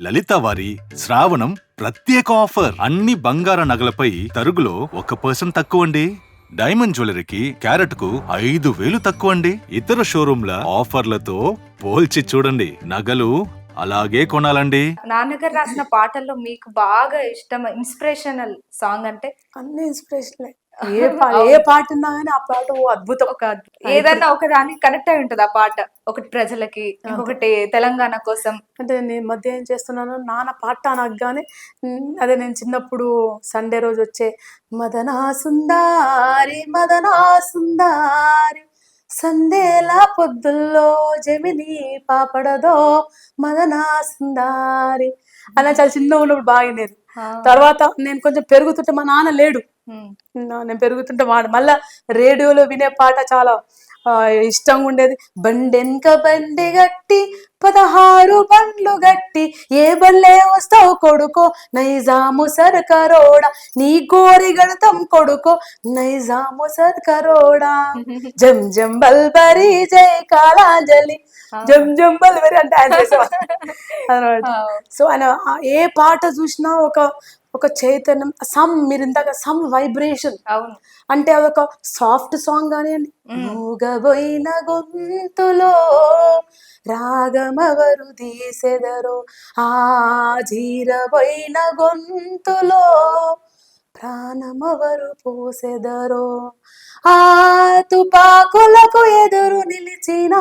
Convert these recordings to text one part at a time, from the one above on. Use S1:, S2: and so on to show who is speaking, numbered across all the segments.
S1: లలిత వారి శ్రావణం ప్రత్యేక ఆఫర్. అన్ని బంగార నగలపై తరుగులో 1% తక్కువండి. డైమండ్ జ్యువెలరీకి క్యారెట్ కు 5,000 తక్కువండి. ఇతర షోరూంల ఆఫర్లతో పోల్చి చూడండి. నగలు అలాగే కొనాలండి.
S2: నాన్నగారు రాసిన పాటల్లో మీకు బాగా ఇష్టం ఇన్స్పిరేషనల్ సాంగ్ అంటే
S3: అన్ని ఇన్స్పిరేషన్ ఏ పాట ఉన్నా కానీ ఆ పాట ఓ అద్భుతం.
S2: ఒక ఏదైనా ఒక దానికి కనెక్ట్ అయి ఉంటది ఆ పాట. ఒకటి ప్రజలకి, ఇంకొకటి తెలంగాణ కోసం.
S3: అంటే నేను మధ్య ఏం చేస్తున్నాను, నాన్న పాట అనగానే అదే నేను చిన్నప్పుడు సండే రోజు వచ్చే మదనా సుందారి మదనా సుందారి సందేలా పొద్దుల్లో జమిని పాపడదో మదనా సుందారి అలా చాలా చిన్నగా ఉన్నప్పుడు బాగా వినేది. తర్వాత నేను కొంచెం పెరుగుతుంటే మా నాన్న లేడు, నేను పెరుగుతుంటే మళ్ళా రేడియోలో వినే పాట చాలా ఇష్టంగా ఉండేది. బండెనక బండి గట్టి 16 బండ్లు గట్టి ఏ బల్లే వస్తావు కొడుకో నైజాము సర్కరోడా నీ గోరి గణతం కొడుకో నైజాము సర్కరోడా జం జం బల్బరి జై కాళాంజలి జం జం బల్బరి అంటే ఆయన అనమాట. సో ఆయన ఏ పాట చూసినా ఒక చైతన్యం, మీరు ఇందాక సమ్ వైబ్రేషన్. అంటే అదొక సాఫ్ట్ సాంగ్ కానివ్వండి, మూగబోయిన గొంతులో రాగమవరు తీసెదరో ఆ జీరబోయిన గొంతులో ప్రాణమవరు పోసెదరో ఆ తుపాకులకు ఎదురు నిలిచిన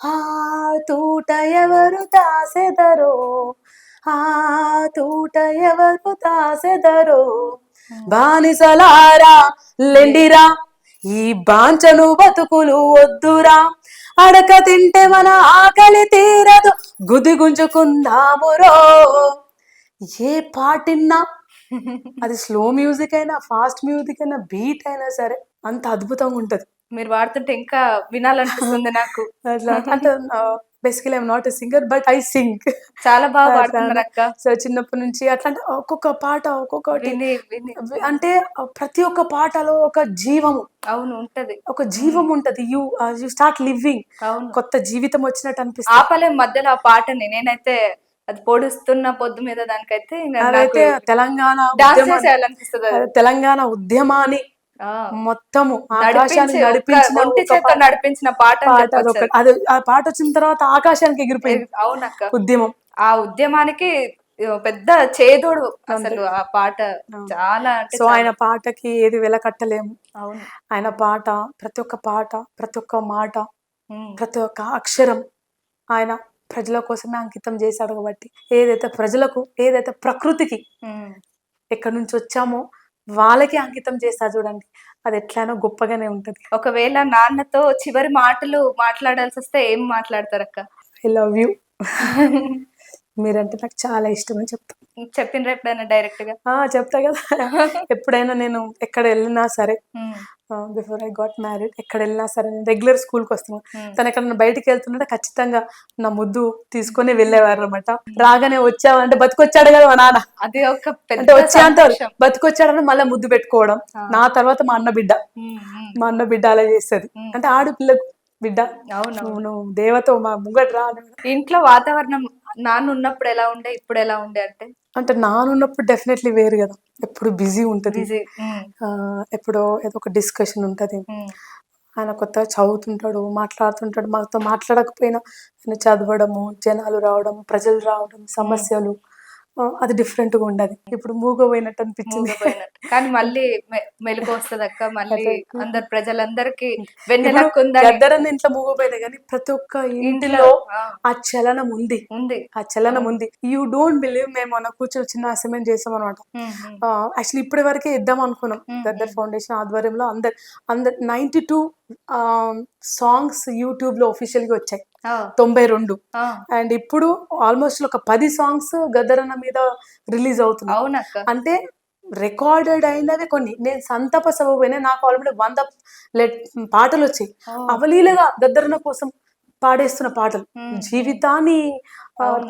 S3: ఆ తూట ఎవరు తాసెదరో ఆ తూట ఎవరు తాసెదరో బానిసలారా లెండిరా ఈ బాంచను బతుకులు వద్దురా అడక తింటే మన ఆకలి తీరదు గుది గుంజుకుందామురో. ఏ పాటిన్నా అది స్లో మ్యూజిక్ అయినా ఫాస్ట్ మ్యూజిక్ అయినా బీట్ అయినా సరే అంత అద్భుతంగా ఉంటది.
S2: మీరు వాడుతుంటే ఇంకా వినాలనిపిస్తుంది నాకు.
S3: అట్లా అంటే basically I'm not a singer but I sing.
S2: చాలా బాగా పాడుతున్నారు అక్క.
S3: సో చిన్నప్పటి నుంచి అట్లా అంటే ఒక్కొక్క పాట ఒక్కొక్కటి అంటే ప్రతి ఒక్క పాటలో ఒక జీవము
S2: ఉంటది,
S3: ఒక జీవం ఉంటది. యు స్టార్ట్ లివింగ్, కొత్త జీవితం వచ్చినట్టు అనిపిస్తుంది.
S2: ఆపలేం మధ్యలో ఆ పాటని. నేనైతే అది పొడుస్తున్న పొద్దు మీద దానికైతే
S3: అదైతే తెలంగాణ ఉద్యమాన్ని మొత్తము ఆకాశానికి
S2: నడిపించిన పాట.
S3: అది ఆ పాట వచ్చిన తర్వాత ఆకాశానికి ఎగిరిపోయింది.
S2: అవునక్క,
S3: ఉద్యమం.
S2: ఆ ఉద్యమానికి పెద్ద చేదోడు అసలు ఆ పాట. చాలా
S3: సో ఆయన పాటకి ఏది వెల కట్టలేము. ఆయన పాట, ప్రతి ఒక్క పాట, ప్రతి ఒక్క మాట, ప్రతి ఒక్క అక్షరం ఆయన ప్రజల కోసమే అంకితం చేశాడు. కాబట్టి ఏదైతే ప్రజలకు, ఏదైతే ప్రకృతికి ఎక్కడి నుంచి వచ్చామో వాళ్ళకి అంకితం చేస్తా చూడండి, అది ఎట్లైనా గొప్పగానే ఉంటది.
S2: ఒకవేళ నాన్నతో చివరి మాటలు మాట్లాడాల్సి వస్తే ఏం మాట్లాడతారక్క?
S3: ఐ లవ్ యూ, మీరంటే నాకు చాలా ఇష్టం అని చెప్తా.
S2: చెప్పిండ్రా ఎప్పుడైనా డైరెక్ట్ గా?
S3: చెప్తా కదా. ఎప్పుడైనా నేను ఎక్కడ వెళ్ళినా సరే, బిఫోర్ ఐ గాట్ మ్యారీడ్, ఎక్కడ వెళ్ళినా సరే నేను రెగ్యులర్ స్కూల్కి వస్తున్నాను. తను ఎక్కడ బయటికి వెళ్తుంటే ఖచ్చితంగా నా ముద్దు తీసుకుని వెళ్ళేవారు అనమాట. రాగానే వచ్చావంటే బతికొచ్చాడు కదా మా నాన్న,
S2: అది ఒక
S3: అంటే వచ్చేంత బతికొచ్చాడని మళ్ళీ ముద్దు పెట్టుకోవడం. నా తర్వాత మా అన్న బిడ్డ అలా చేస్తుంది. అంటే ఆడపిల్లకు బిడ్డ నువ్వు దేవతో మా ముంగట రా.
S2: ఇంట్లో వాతావరణం నాన్న ఉన్నప్పుడు ఎలా ఉండే, ఇప్పుడు ఎలా ఉండే?
S3: అంటే నానున్నప్పుడు డెఫినెట్లీ వేరు కదా. ఎప్పుడు బిజీ ఉంటది, ఎప్పుడో ఏదో ఒక డిస్కషన్ ఉంటది. ఆయన కొత్తగా చదువుతుంటాడు, మాట్లాడుతుంటాడు. మాతో మాట్లాడకపోయినా ఆయన చదవడము, జనాలు రావడం, ప్రజలు రావడం, సమస్యలు, అది డిఫరెంట్ గా ఉండదు. ఇప్పుడు మూగపోయినట్టు అనిపించింది.
S2: కానీ మళ్ళీ మెలకు వస్తుంది అక్క. మళ్ళీ అందరు ప్రజలందరికీ
S3: గద్దరన్న ఇంట్లో మూగపోయినా కానీ ప్రతి ఒక్క ఇంటిలో ఆ చలనం ఉంది. ఆ చలనం ఉంది. యూ డోంట్ బిలీవ్, మేము మొన్న కూర్చొని చిన్న అసైన్మెంట్ చేసాం అనమాట. యాక్చువల్లీ ఇప్పటి వరకే ఇద్దాం అనుకున్నాం. గద్దర్ ఫౌండేషన్ ఆధ్వర్యంలో అందరు 92 సాంగ్స్ యూట్యూబ్ లో ఒఫిషియల్ గా వచ్చాయి, 92. అండ్ ఇప్పుడు ఆల్మోస్ట్ ఒక 10 సాంగ్స్ గద్దరన్న మీద రిలీజ్ అవుతుంది. అంటే రికార్డెడ్ అయినవి కొన్ని. నేను సంతాప సభ పోయినా, నాకు ఆల్రెడీ 100 పాటలు వచ్చాయి అవలీలగా గద్దరన్న కోసం పాడేస్తున్న పాటలు, జీవితాన్ని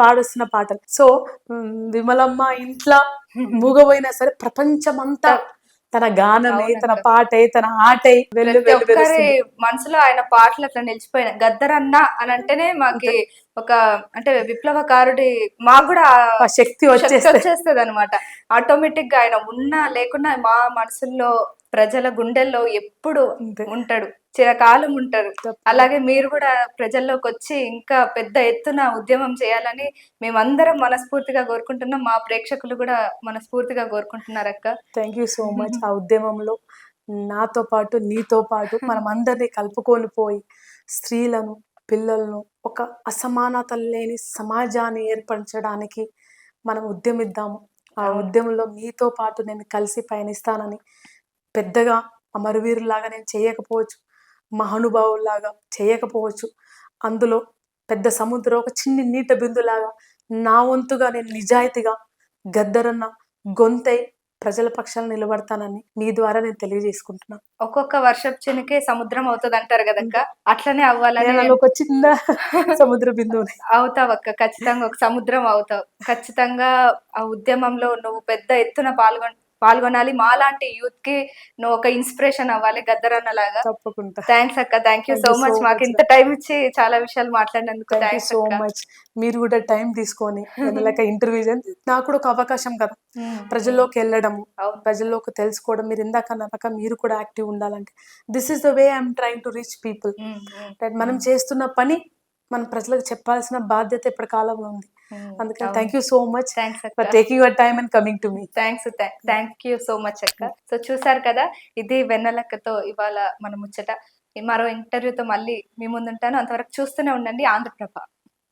S3: పాడేస్తున్న పాటలు. సో విమలమ్మ ఇంట్లో మూగపోయినా సరే ప్రపంచమంతా తన గానమే, తన
S2: అవునక్క.
S3: పాటే, తన ఆటే వెళ్ళు
S2: ప్రతి
S3: వెళ్ళు
S2: ఒక్కరి
S3: వెలుస్తుంది.
S2: మనసులో ఆయన పాటలు అట్లా నిలిచిపోయినాయి. గద్దరన్న అని అంటేనే మాకి ఒక అంటే విప్లవకారుడి మాకు కూడా
S3: ఆ శక్తి
S2: శక్తి
S3: వచ్చేస్తే
S2: వచ్చేస్తది అనమాట. ఆటోమేటిక్ గా ఆయన ఉన్నా లేకున్నా మా మనసుల్లో ప్రజల గుండెల్లో ఎప్పుడు
S3: అంతే.
S2: ఉంటాడు, చిరకాలం ఉంటారు.
S3: తప్పకుండా.
S2: అలాగే మీరు కూడా ప్రజల్లోకి వచ్చి ఇంకా పెద్ద ఎత్తున ఉద్యమం చేయాలని మేమందరం మనస్ఫూర్తిగా కోరుకుంటున్నాం. మా ప్రేక్షకులు కూడా మనస్ఫూర్తిగా కోరుకుంటున్నారు అక్క.
S3: Thank you so much. ఆ ఉద్యమంలో నాతో పాటు నీతో పాటు మనం అందరినీ కలుపుకొని పోయి స్త్రీలను, పిల్లలను ఒక అసమానతలు లేని సమాజాన్ని ఏర్పరచడానికి మనం ఉద్యమిద్దాము. ఆ
S2: అవును.
S3: ఉద్యమంలో మీతో పాటు నేను కలిసి పయనిస్తానని. పెద్దగా అమరవీరులాగా నేను చేయకపోవచ్చు, మహానుభావుల్లాగా చేయకపోవచ్చు. అందులో పెద్ద సముద్రం ఒక చిన్ని నీట బిందులాగా నా వంతుగా నేను నిజాయితీగా గద్దరన్న గొంతై ప్రజల పక్షాన నిలబడతానని మీ ద్వారా నేను తెలియజేసుకుంటున్నాను.
S2: ఒక్కొక్క వర్షపు చినుకే సముద్రం అవుతది అంటారు కదక్క. అట్లనే అవ్వాలని
S3: నేను అందులో ఒక చిన్న సముద్ర బిందువుని.
S2: అవుతావక్క. ఖచ్చితంగా ఒక సముద్రం అవుతావు. ఖచ్చితంగా ఆ ఉద్యమంలో నువ్వు పెద్ద ఎత్తున పాల్గొనాలి. మాలాంటి యూత్ కి నువ్వు ఒక ఇన్స్పిరేషన్ అవ్వాలి గద్దరన్న లాగా.
S3: తప్పకుండా.
S2: థ్యాంక్స్ అక్క. Thank you
S3: Thank
S2: so
S3: you so
S2: much. మాకు
S3: much.
S2: ఇంత టైం ఇచ్చి చాలా విషయాలు మాట్లాడినందుకు
S3: థ్యాంక్ యూ
S2: థ్యాంక్స్
S3: సో
S2: అక్క.
S3: మచ్. మీరు కూడా టైం తీసుకొని లైక్ ఇంటర్వ్యూ నాకు కూడా ఒక అవకాశం కదా ప్రజల్లోకి వెళ్ళడము,
S2: అవును.
S3: ప్రజల్లోకి తెలుసుకోవడం. మీరు ఇందాక అన్నాక మీరు కూడా యాక్టివ్ ఉండాలంటే this is the way I'm trying to reach people. మనం చేస్తున్న పని మన ప్రజలకు చెప్పాల్సిన బాధ్యత ఇప్పటి కాలంలో ఉంది. అందుకని thank you so much
S2: thanks అక్క.
S3: For taking your time and coming to me.
S2: Thank you so much అక్క. సో చూసారు కదా, ఇది వెన్నెలక్కతో ఇవాళ మన ముచ్చట. మరో ఇంటర్వ్యూతో మళ్ళీ మీ ముందుంటాను. అంతవరకు చూస్తూనే ఉండండి ఆంధ్రప్రభ.